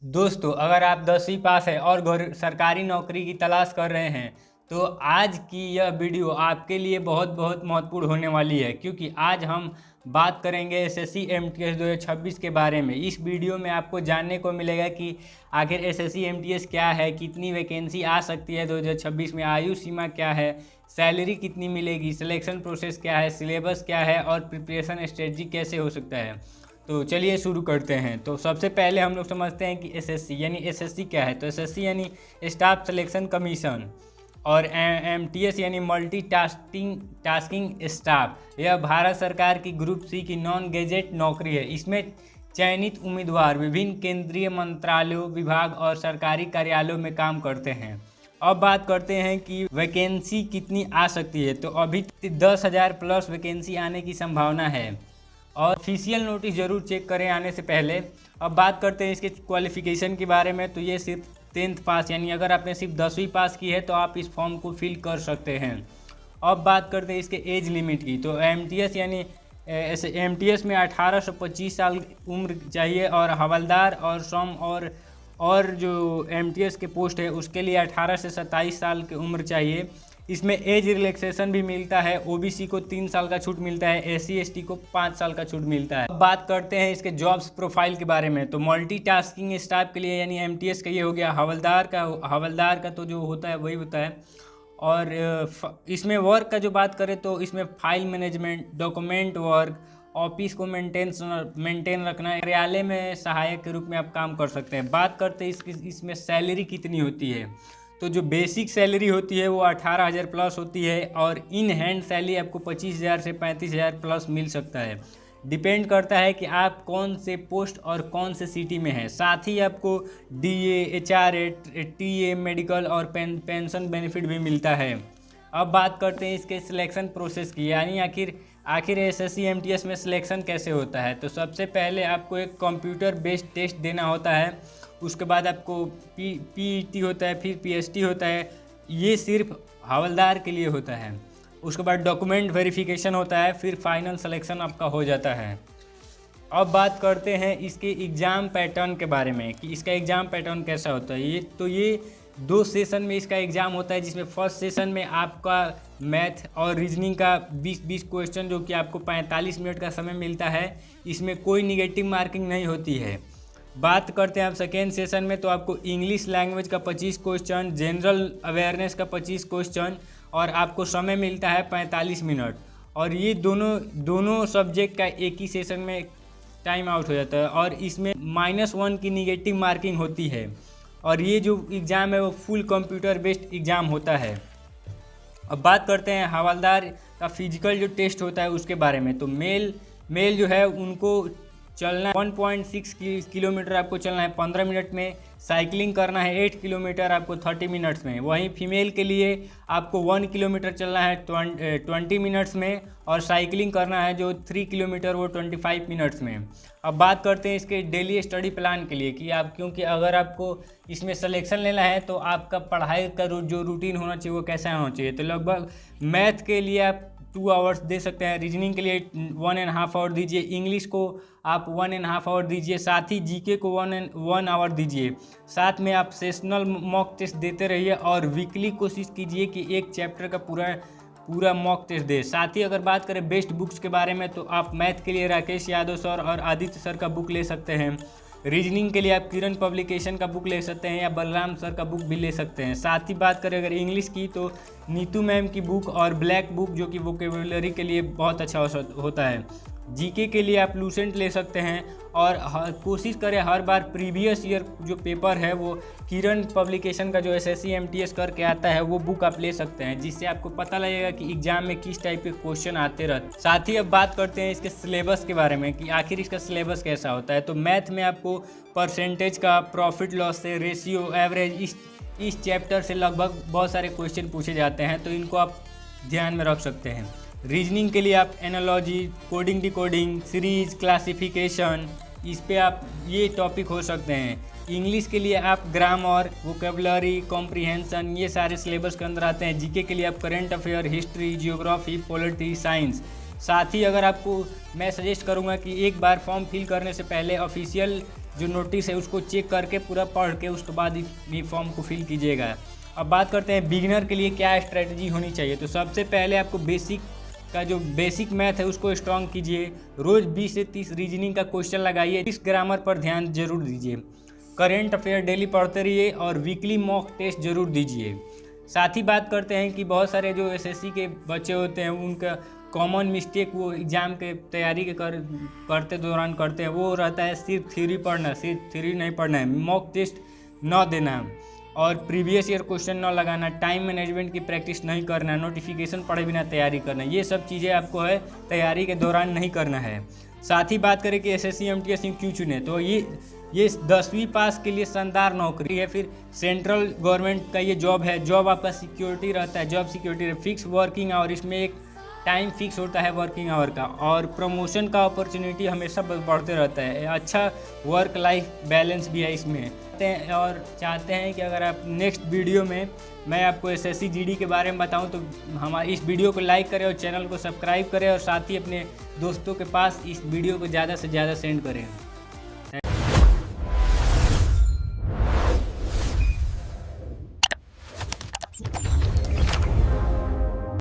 दोस्तों, अगर आप 10वीं पास है और सरकारी नौकरी की तलाश कर रहे हैं तो आज की यह वीडियो आपके लिए बहुत बहुत महत्वपूर्ण होने वाली है, क्योंकि आज हम बात करेंगे एसएससी एमटीएस 2026 के बारे में। इस वीडियो में आपको जानने को मिलेगा कि आखिर एसएससी एमटीएस क्या है, कितनी वैकेंसी आ सकती है 2026 में, आयु सीमा क्या है, सैलरी कितनी मिलेगी, सिलेक्शन प्रोसेस क्या है, सिलेबस क्या है और प्रिपरेशन स्ट्रेटजी कैसे हो सकता है। तो चलिए शुरू करते हैं। तो सबसे पहले हम लोग समझते हैं कि एसएससी यानी एसएससी क्या है। तो एसएससी यानी स्टाफ सिलेक्शन कमीशन, और एमटीएस यानी मल्टी टास्किंग स्टाफ। यह भारत सरकार की ग्रुप सी की नॉन गेजेट नौकरी है। इसमें चयनित उम्मीदवार विभिन्न केंद्रीय मंत्रालयों, विभाग और सरकारी कार्यालयों में काम करते हैं। अब बात करते हैं कि वैकेंसी कितनी आ सकती है। तो अभी 10,000 प्लस वैकेंसी आने की संभावना है, और ऑफिशियल नोटिस जरूर चेक करें आने से पहले। अब बात करते हैं इसके क्वालिफिकेशन के बारे में। तो ये सिर्फ 10th पास, यानी अगर आपने सिर्फ 10वीं पास की है तो आप इस फॉर्म को फिल कर सकते हैं। अब बात करते हैं इसके एज लिमिट की। तो एमटीएस यानी एमटीएस में 18 से 25 साल उम्र चाहिए, और हवलदार और सम और जो एमटीएस के पोस्ट है उसके लिए 18 से 27 साल की उम्र चाहिए। इसमें एज रिलैक्सेशन भी मिलता है। ओबीसी को 3 साल का छूट मिलता है, एससी एसटी को 5 साल का छूट मिलता है। अब बात करते हैं इसके जॉब्स प्रोफाइल के बारे में। तो मल्टीटास्किंग स्टाफ के लिए यानी एमटीएस का ये हो गया। हवलदार का तो जो होता है वही होता है। और इसमें वर्क का जो बात करें तो इसमें file management, document work, office को मेंटेन रखना, कार्यालय में सहायक के रूप में आप काम कर सकते हैं। बात करते हैं इसमें सैलरी कितनी होती है। तो जो बेसिक सैलरी होती है वो 18,000 प्लस होती है, और इन हैंड सैलरी आपको 25,000 से 35,000 प्लस मिल सकता है। डिपेंड करता है कि आप कौन से पोस्ट और कौन से सिटी में हैं। साथ ही आपको डीए, एचआरए, टीए, मेडिकल और पेंशन बेनिफिट भी मिलता है। अब बात करते हैं इसके सिलेक्शन प्रोसेस की, यानी आखिर एसएससी एमटीएस में सिलेक्शन कैसे होता है। तो सबसे पहले आपको एक कंप्यूटर बेस्ड टेस्ट देना होता है। उसके बाद आपको पीईटी होता है, फिर पीएसटी होता है। ये सिर्फ हवलदार के लिए होता है। उसके बाद डॉक्यूमेंट वेरिफिकेशन होता है, फिर फाइनल सिलेक्शन आपका हो जाता है। अब बात करते हैं इसके एग्ज़ाम पैटर्न के बारे में कि इसका एग्ज़ाम पैटर्न कैसा होता है। ये 2 सेशन में इसका एग्ज़ाम होता है, जिसमें फर्स्ट सेशन में आपका मैथ और रीजनिंग का 20-20 क्वेश्चन, जो कि आपको 45 मिनट का समय मिलता है। इसमें कोई निगेटिव मार्किंग नहीं होती है। बात करते हैं आप सेकेंड सेशन में, तो आपको इंग्लिश लैंग्वेज का 25 क्वेश्चन, जनरल अवेयरनेस का 25 क्वेश्चन, और आपको समय मिलता है 45 मिनट। और ये दोनों सब्जेक्ट का एक ही सेशन में टाइम आउट हो जाता है, और इसमें -1 की निगेटिव मार्किंग होती है। और ये जो एग्ज़ाम है वो फुल कंप्यूटर बेस्ड एग्ज़ाम होता है। अब बात करते हैं हवलदार का फिजिकल जो टेस्ट होता है उसके बारे में। तो मेल जो है उनको चलना 1.6 किलोमीटर आपको चलना है 15 मिनट में। साइकिलिंग करना है 8 किलोमीटर आपको 30 मिनट्स में। वहीं फीमेल के लिए आपको 1 किलोमीटर चलना है 20 मिनट्स में, और साइकिलिंग करना है जो 3 किलोमीटर वो 25 मिनट्स में। अब बात करते हैं इसके डेली स्टडी प्लान के लिए कि क्योंकि अगर आपको इसमें सिलेक्शन लेना है तो आपका पढ़ाई का जो रूटीन होना चाहिए वो कैसा होना चाहिए। तो लगभग मैथ के लिए आप 2 आवर्स दे सकते हैं, रीजनिंग के लिए 1.5 आवर दीजिए, इंग्लिश को आप 1.5 आवर दीजिए, साथ ही जीके को 1 आवर दीजिए। साथ में आप सेशनल मॉक टेस्ट देते रहिए, और वीकली कोशिश कीजिए कि एक चैप्टर का पूरा मॉक टेस्ट दे। साथ ही अगर बात करें बेस्ट बुक्स के बारे में, तो आप मैथ के लिए राकेश यादव सर और आदित्य सर का बुक ले सकते हैं। रीजनिंग के लिए आप किरण पब्लिकेशन का बुक ले सकते हैं, या बलराम सर का बुक भी ले सकते हैं। साथ ही बात करें अगर इंग्लिश की, तो नीतू मैम की बुक और ब्लैक बुक, जो कि वोकेबुलरी के लिए बहुत अच्छा होता है। जीके के लिए आप लूसेंट ले सकते हैं, और कोशिश करें हर बार प्रीवियस ईयर जो पेपर है वो किरण पब्लिकेशन का जो एसएससी एमटीएस करके आता है वो बुक आप ले सकते हैं, जिससे आपको पता लगेगा कि एग्जाम में किस टाइप के क्वेश्चन आते रहते। साथ ही अब बात करते हैं इसके सिलेबस के बारे में कि आखिर इसका सिलेबस कैसा होता है। तो मैथ में आपको परसेंटेज का, प्रॉफिट लॉस से, रेशियो, एवरेज, इस चैप्टर से लगभग बहुत सारे क्वेश्चन पूछे जाते हैं, तो इनको आप ध्यान में रख सकते हैं। रीजनिंग के लिए आप analogy, coding, decoding, series, classification, इस पे आप ये टॉपिक हो सकते हैं। इंग्लिश के लिए आप ग्रामर, वोकेबलरी, कॉम्प्रिहेंशन, ये सारे सिलेबस के अंदर आते हैं। जीके के लिए आप current affair, history, geography, polity, science. साथ ही अगर आपको मैं सजेस्ट करूंगा कि एक बार फॉर्म फिल करने से पहले ऑफिशियल जो नोटिस है उसको चेक करके पूरा पढ़ के उसके बाद ये फॉर्म को फिल कीजिएगा। अब बात करते हैं बिगिनर के लिए क्या स्ट्रेटजी होनी चाहिए। तो सबसे पहले आपको बेसिक का जो बेसिक मैथ है उसको स्ट्रॉन्ग कीजिए। रोज़ 20 से 30 रीजनिंग का क्वेश्चन लगाइए। इस ग्रामर पर ध्यान जरूर दीजिए। करेंट अफेयर डेली पढ़ते रहिए और वीकली मॉक टेस्ट जरूर दीजिए। साथ ही बात करते हैं कि बहुत सारे जो एसएससी के बच्चे होते हैं उनका कॉमन मिस्टेक वो एग्ज़ाम के तैयारी के करते दौरान करते हैं, वो रहता है सिर्फ थ्योरी पढ़ना। सिर्फ थ्योरी नहीं पढ़ना है, मॉक टेस्ट न देना और प्रीवियस ईयर क्वेश्चन न लगाना, टाइम मैनेजमेंट की प्रैक्टिस नहीं करना, नोटिफिकेशन पढ़े बिना तैयारी करना, ये सब चीज़ें आपको है तैयारी के दौरान नहीं करना है। साथ ही बात करें कि एसएससी एमटीएस क्यों चुने, तो ये 10वीं पास के लिए शानदार नौकरी है। फिर सेंट्रल गवर्नमेंट का ये जॉब है, जॉब आपका सिक्योरिटी रहता है, job security fix working hour, इसमें एक टाइम फिक्स होता है वर्किंग आवर का, और प्रमोशन का अपॉर्चुनिटी हमेशा बढ़ते रहता है। अच्छा वर्क लाइफ बैलेंस भी है इसमें। और चाहते हैं कि अगर आप नेक्स्ट वीडियो में मैं आपको एसएससी जीडी के बारे में बताऊं तो हमारे इस वीडियो को लाइक करें और चैनल को सब्सक्राइब करें और साथ ही अपने दोस्तों के पास इस वीडियो को ज़्यादा से ज़्यादा सेंड करें।